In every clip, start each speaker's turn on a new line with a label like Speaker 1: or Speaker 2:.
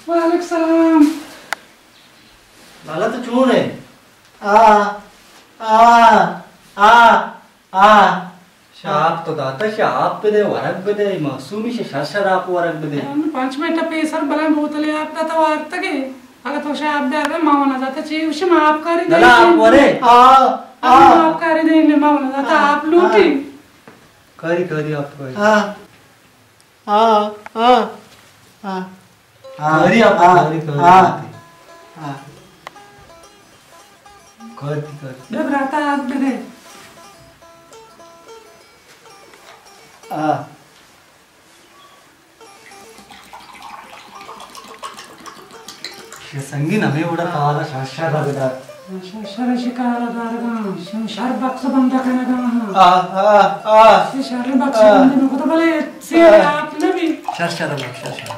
Speaker 1: वालेकुम सलाम।
Speaker 2: लाला तो चूर है। शाप तो दाता शाप पे दे वरक पे दे मासूमी से शशर आप वरक पे दे
Speaker 1: 5 मिनट पेसर बला बोतले आप दा तो वार्त के अगर तो शाप दे आवे मावना जाता ची उसे माफ कर दे
Speaker 2: लाला आप वरे
Speaker 1: माफ कर दे ने मावना जाता आप लूटी
Speaker 2: करी आप करी करी आप करी
Speaker 1: घबराता आप दे
Speaker 2: संगीन हमें उड़ा काला शाशा रगदा
Speaker 1: शाशा शिकारा दारगा शार बक्स बंदा कनगा शार बक्स बंदे में को तो भले से आपने भी
Speaker 2: शाशा शाशा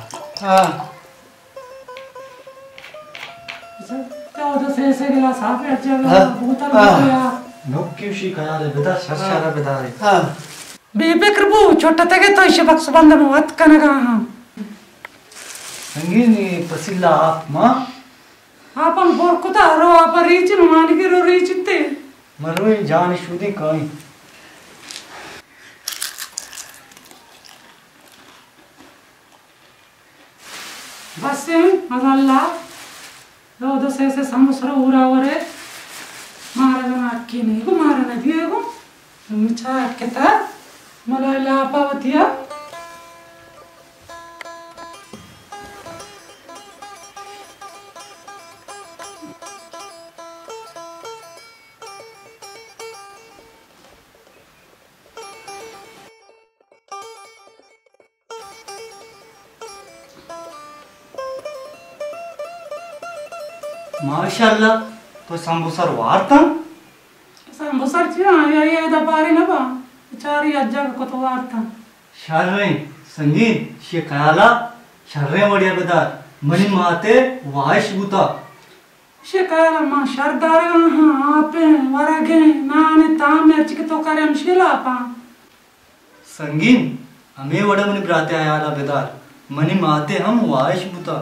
Speaker 1: तो से गिलास आप अच्छा बोतल गया
Speaker 2: नोक्की शिकारा बेदा शाशा रगदा
Speaker 1: बेबे करबो छोटा तके तो इसे बक्स बंद में मत कनगा
Speaker 2: संगीनी पसिला आप मां
Speaker 1: आपन बोर कुता रो आप रीच मान के रो रीचते
Speaker 2: मरुई जान शुदी काई
Speaker 1: बस मजाल्ला रो दो से समसरो उरा वरे मारा ना की नहीं को मारा ना दिए को मुचा केता मलाला पावतिया
Speaker 2: माशाल्लाह तो संबुसर वार्ता
Speaker 1: संबुसर छिया या दा पारी ना बा चारी अज्जा को तो वार्ता
Speaker 2: शर्रे संगीत शे काला शर्रे वडिया बदा मनी माते वाइश बुता
Speaker 1: शे काला मा शरदार हां आपे वरगे नाने तामे चिक तो करे मशिला पा
Speaker 2: संगीत हमें वडा मनी ब्राते आयाला बदा मनी माते हम वाइश बुता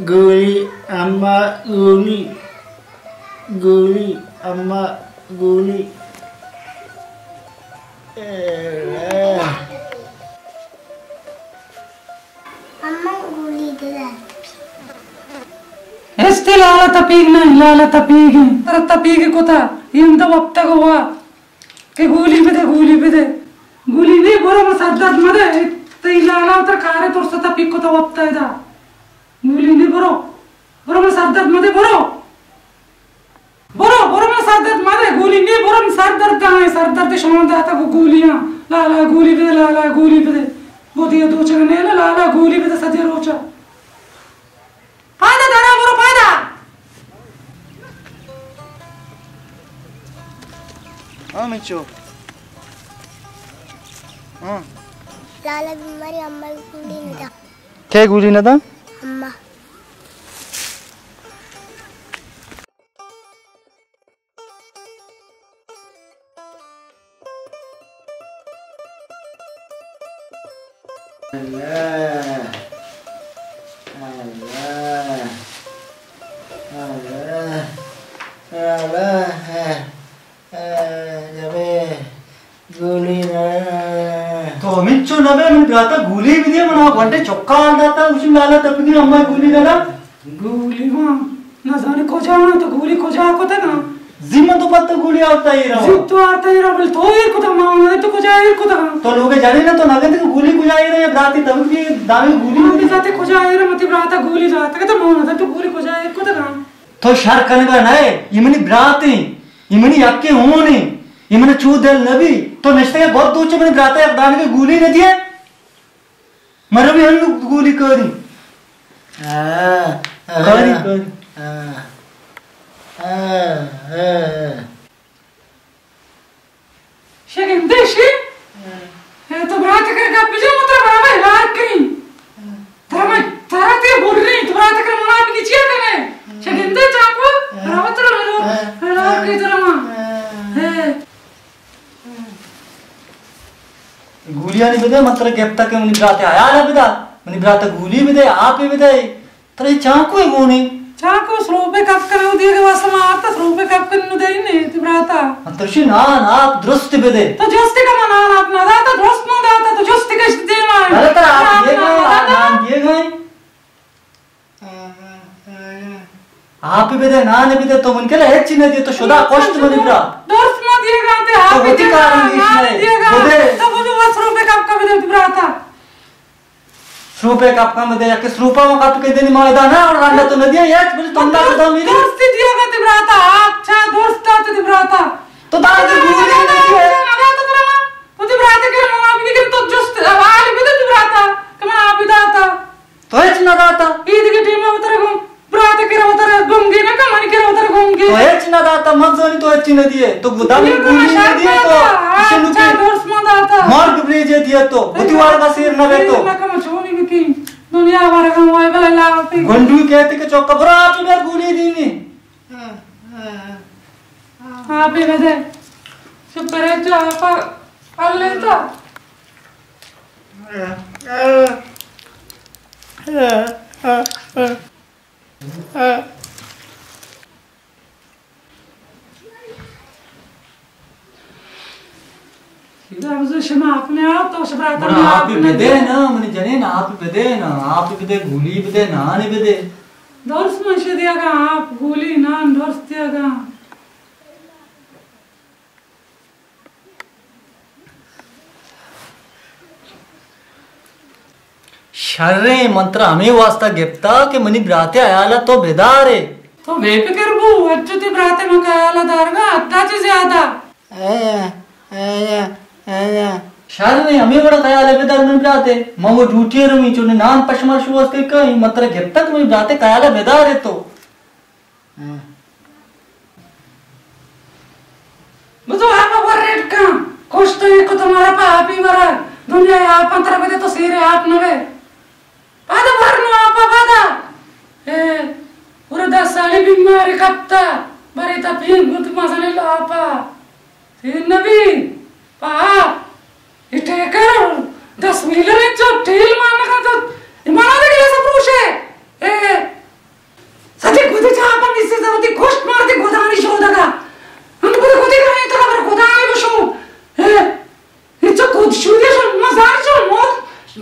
Speaker 3: Guli amma guli guli amma guli
Speaker 4: amma guli dela
Speaker 1: este lala tapig na lala tapig tara tapig ko ta inda wapta ko wa के गोली बेदे गोली नहीं बोरो मसदद मदे तैलाला उतर कारे तोरसता पिक्को तो वप्तायदा गोली नहीं बोरो मसदद मदे बोरो मसदद मदे गोली नहीं बोरो सर दर्द सर दर्द शोन दाता को गोलियां ला गोली बेदे बोदिया दो चगने ला गोली बेदे सदे रोचा पादा दारा बोरो पादा
Speaker 3: मिचो
Speaker 4: लाला बीमारी अम्मा गुली नदा
Speaker 3: क्या गुली नदा
Speaker 4: अम्मा
Speaker 2: तो मिच्चो नबे मन गाता गुली भी दिया मना घंटे चौका आंदाता उसी लाला तब की अम्मा गुली डाला
Speaker 1: गोली मां ना जाने को जाना तो गोली को जा को था
Speaker 2: जिम्मा तो पत्ता गुली आता ही रहा
Speaker 1: जित तो आता ही रहा तो ये को था मां तो को जाए को था
Speaker 2: तो लोग जाने ना तो नगद को गुली को जाए रहे राती तब की दावे गुली
Speaker 1: भी जाते को जाए रहा मत ब्राता गोली जाता के तो मां था तो गोली को जाए को था
Speaker 2: तो शर कनगा नए इमनी ब्राती इमनी यक्के होने इमने चूदल नबी तो नश्ते के बहुत दूर में ब्राता है दान के गोली न दिए मर भी हम गोली करी
Speaker 1: शेकिन देशी है तो ब्राता के का बिजो मतलब बराबर हाथ कहीं तारा बोल रही तो ब्राता के मना भी नीचे करने शेकिन दे चाकू बराबर चलो की तरह मां है
Speaker 2: गुलिया नहीं बदे मतलब गेप्ता के मुनि ब्राते आया ना बदा मुनि ब्राते गुली बदे आप ही बदे तरे चाकू है गोने
Speaker 1: चाकू स्रोपे कप करो दिए के वास में आता स्रोपे कप करने दे नहीं तो ब्राता
Speaker 2: अंतरशी ना आप दुरुस्त बदे
Speaker 1: तो जोस्ती का मना अपना दाता दुरुस्त ना दाता तो जोस्ती का दे ना
Speaker 2: अरे तो आप ये गए आप ही बदे ना ने बदे तो मन के लिए एक चीज दिए तो शुदा कष्ट मुनि ब्रा
Speaker 1: दुरुस्त ना दिएगा ते आप ही दिएगा तो वो जो वास स्रोपे कप का बदे ब्राता
Speaker 2: स्रूपे कप का बदे या के स्रूपा में कप के देनी मायदा ना और रांडा तो नदिया यार बोले तंदा तो मेरी
Speaker 1: दोस्ती दिएगा ते ब्राता अच्छा दोस्त आते ते ब्राता
Speaker 2: तो दादा के गुली नहीं है
Speaker 1: ना तो तेरा तो ते ब्राता के मना भी के तो जोस्त आवाज भी ते ब्राता के मैं आप ही दाता
Speaker 2: तो एच ना दाता
Speaker 1: ईद के टीम में उतर गो ब्राता के उतर गंगे ना कमानी के उतर गंगे
Speaker 2: तो एच ना दाता मजनी तो एच न दिए तो दादा के गुली नहीं दिए तो इसे नु के
Speaker 1: दोस्त में दाता
Speaker 2: मार के ब्रेज दिए तो बुतिवार का सिर ना बेतो
Speaker 1: मैं कम छोनी की दुनिया भर का मोए वाला लापी
Speaker 2: गंडू कहते के चौका बरा आप ही गोली दीनी
Speaker 1: आप ही बदे चुप रहे जो आप अल्ले तो अपने आप तो शब्राता
Speaker 2: आप ही बदे ना मने जने ना आप ही बदे ना आप ही बदे गोली बदे ना नहीं बदे
Speaker 1: दोस्त में से दियागा आप गोली ना दोस्त दियागा
Speaker 2: शर्रे मंत्र हमें वास्ता गिफ्ता के मनी ब्राते आयाला तो बेदारे
Speaker 1: तो वे पे करबू अच्छी ब्राते में कायाला दारगा अत्ता ची ज्यादा
Speaker 2: शर्रे हमें बड़ा कायाला बेदार मन ब्राते मगो झूठे रमी चुने नाम पशमा शुवास के कहीं मंत्र गिफ्ता के मनी ब्राते कायाला बेदारे तो
Speaker 1: मुझे आप पर रेट का खुश तो एक को तुम्हारा पा आप ही मरा दुनिया आप अंतर बदे तो सिरे आप नवे पादा भरनो आप पादा पूरा 10 साल बीमारी कपता बरे ता फिर गुत मसले लापा फिर नबी पा इटे करो 10 मिलियन जो टेल मारने का तो इमाना दे के सब पूछे सच्ची खुद चाह पर निश्चित होती खुश मारती गोदानी शोधगा हम खुद नहीं तो अगर गोदानी बशो इच्छा खुद शुद्ध जो मजार जो मौत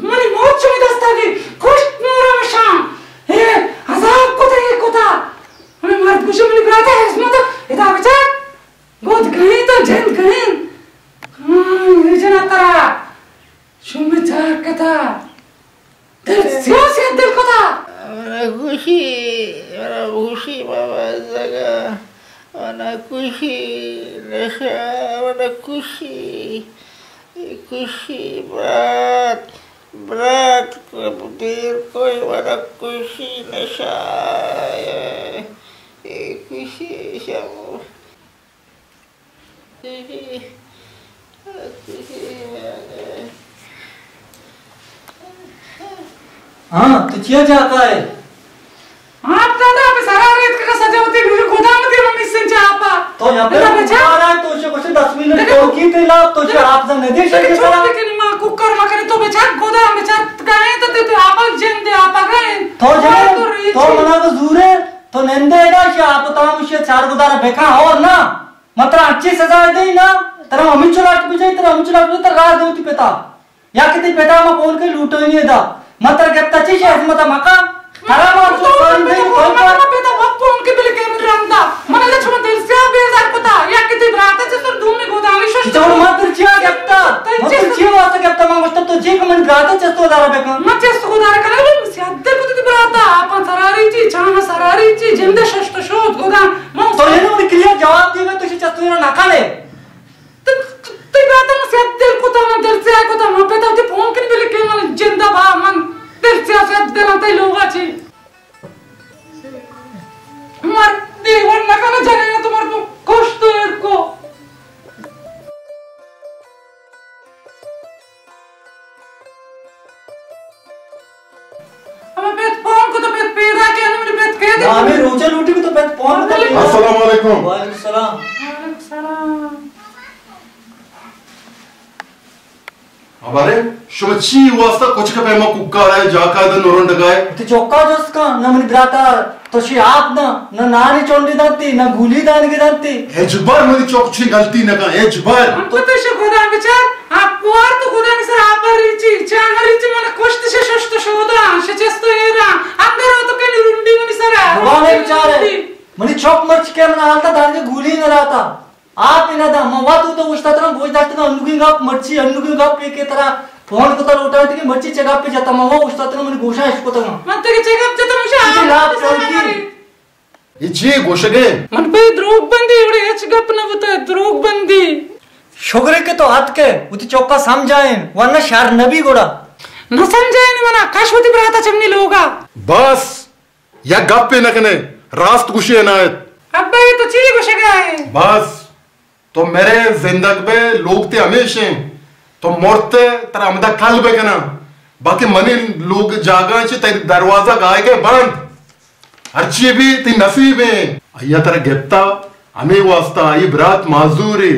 Speaker 1: मनी मौत जो दस्ता की खुश नूर में शाम अज़ाब को तो ये कोता हमें मर्द कुछ मिल रहा था इसमें तो इधर बचा गोद गई तो जंग गई kita. Siapa del kota?
Speaker 5: Mana kushi mama zaga. Mana kushi nasha, mana kushi berat kemudian koi mana kushi nasha, kushi siapa?
Speaker 2: हाँ तो क्या जाता है
Speaker 1: आप दादा पे सारा रेत का सजावटी मुझे गोदाम में मम्मी से चापा
Speaker 2: तो यहाँ पे आ रहा है तो उसे कुछ 10 मिनट की तेला तो उसे आप सब नहीं देख सकते
Speaker 1: छोड़ दे कि मां कुकर मकने तो बेचा गोदाम में चाट गए तो ते आप जिंदे आप गए
Speaker 2: तो जे तो मना तो दूरे तो नंदे ना कि आप तो मुझे 4 गुदारा बेका और ना मात्र अच्छी सजा दे ना तेरा मम्मी चलाट भी जाए तेरा मम्मी चलाट भी तेरा रात देती पेता या कितनी पेता में कौन के लूटो नहीं था मात्र गेप्ता चीज है मत मका खराब और तो कौन दे कौन का
Speaker 1: पेता वक्त उनके बिल के रंदा मन ले छम दिल से बेजार पता या कितनी रात है जसर धूम में गोदाम में शश
Speaker 2: तो मात्र चिया गेप्ता मात्र चिया वास्ते गेप्ता मांग वस्त तो जे कमन रात चस्तो दारा बेका
Speaker 1: मत चस्तो गोदारा कला से अद्दे को ती बराता आपण सरारी ची छान सरारी ची जिंदे शश तो शोध गोदाम
Speaker 2: तो ये ना क्लियर जवाब देगा तो चस्तो ना खाले
Speaker 1: ते बात में से दिल को तो दिल से को तो मैं पेता ते फोन के बिल के मन जिंदा बा मन दिल से दिल ते लोगा छी मर दे वन ना करना जाने ना तुम्हारे को खुश तो यार को हमें पेट फोन को तो पेट पेड़ा के मेरे पेट कह दे
Speaker 2: हमें रोजा रोटी को तो पेट फोन को
Speaker 6: अस्सलाम वालेकुम
Speaker 2: वालेकुम सलाम
Speaker 1: वालेकुम सलाम
Speaker 6: हमारे शुमची वास्ता कुछ का पैमा कुक्का है जाका द नोरन डगाए
Speaker 2: तो चौका जोस्का न मन ब्राता तो शी आप न नानी चोंडी दाती न गुली दान की दाती
Speaker 6: एजबार मनी चौकची गलती न का एजबार
Speaker 1: हमको तो शे गोदाम विचार आप कुआर तो गोदाम से आप रिची चांग रिची मन कोष्ट से शष्ट शोदा शे चेस्तो एरा अंदर तो के रुंडी में सरा
Speaker 2: भगवान ने बेचारे मनी चौक मर्च के मन हालता दान के गुली न रहता आप इना दा मवा तो उस तरह गोज दाते का अनुगिंग आप मर्ची अनुगिंग आप के तरह फोन को तो उठाते कि मर्ची चेकअप पे जाता मवा उस तरह मन गोशा इसको तो
Speaker 1: मन तो के चेकअप जतो मुशा
Speaker 2: लाभ चौकी
Speaker 6: इचे गोशगे
Speaker 1: मन पे द्रोग बंदी एवढे एच गप न होता द्रोग बंदी
Speaker 2: छोगरे के तो हाथ के उती चौका समझाएं वरना शार नबी गोड़ा
Speaker 1: न समझाए न मना काशवती बराता चमनी लोगा
Speaker 6: बस या गप पे न कने रास्त गुशे अनायत
Speaker 1: अब्बा ये तो चीज गोशगा है
Speaker 6: बस तो मेरे जिंदगी में लोग ते हमेशा तो मरते तेरा अमदा कल बे कना बाकी मनी लोग जागा चे तेरी दरवाजा गाय के बंद हरची भी ती नसीब है अय्या तेरा गेप्ता हमें वास्ता ये बरात माजूर है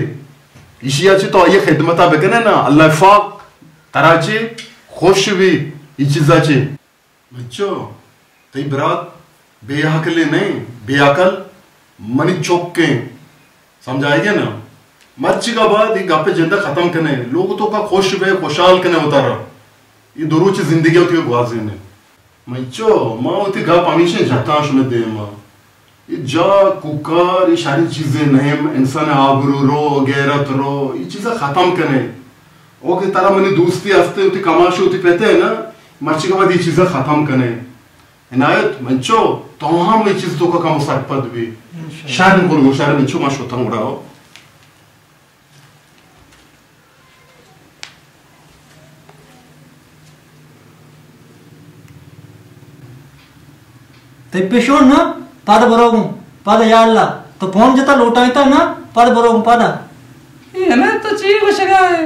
Speaker 6: इशिया चे तो ये खिदमता बे कना ना अल्लाह फाक तेरा चे खुश भी ये चीज़ा चे बच्चों ते बरात बेअकल नहीं बेअकल मनी चौक के समझाएंगे ना मर्ची का बाद ये गप्पे जिंदा खत्म करने लोग तो का खुश वे खुशहाल करने होता रहा ये दोरों ची जिंदगी होती है गुआज़ी ने मच्चो माँ होती गप हमेशा जता शुमे दे माँ ये जा कुकार ये सारी चीजें नहीं इंसान आबरू रो गैरत रो ये चीजें खत्म करने ओके तारा मनी दोस्ती आस्ते होती कमाशी होती कहते हैं ना मर्ची का बाद ये चीजें खत्म करने इनायत मच्चो तो हम ये चीज तो का कम सरपद भी शायद उनको शायद मच्चो माश होता हूँ रहा
Speaker 2: ते पेशों ना पाद बरोगु पाद याल्ला तो फोन जता लोटायता ना पाद बरोगु पादा
Speaker 1: ये ना तो चीज गोशगा है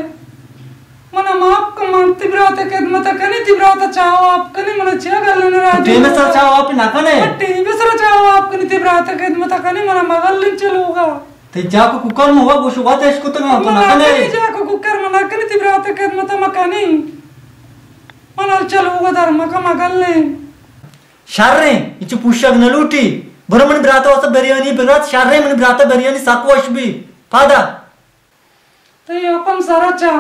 Speaker 1: मना माप का मन तिब्रात के मत कनी तिब्रात चाहो आप कनी मन चिया गल न राज
Speaker 2: टीम सर चाहो आप ना कने
Speaker 1: टीम सर चाहो आप कनी तिब्रात के मत कनी मन मगल लिन चलोगा
Speaker 2: ते जाको कुकर में हुआ गोशु बात है इसको तो ना
Speaker 1: ना कनी जाको कुकर मन कनी तिब्रात के मत मकानी मन चलोगा धर्म का मगल ले
Speaker 2: शारे इच पुष्यग न लूटी बरमन ब्राता वास्ता बिरयानी बिरात शारे मन ब्राता बिरयानी साकवश भी पादा
Speaker 1: ते अपन सारा चा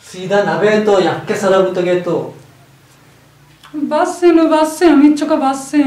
Speaker 2: सीधा नबे तो यक्के सरबुतगे तो
Speaker 1: बस से हम इच्छुक बस से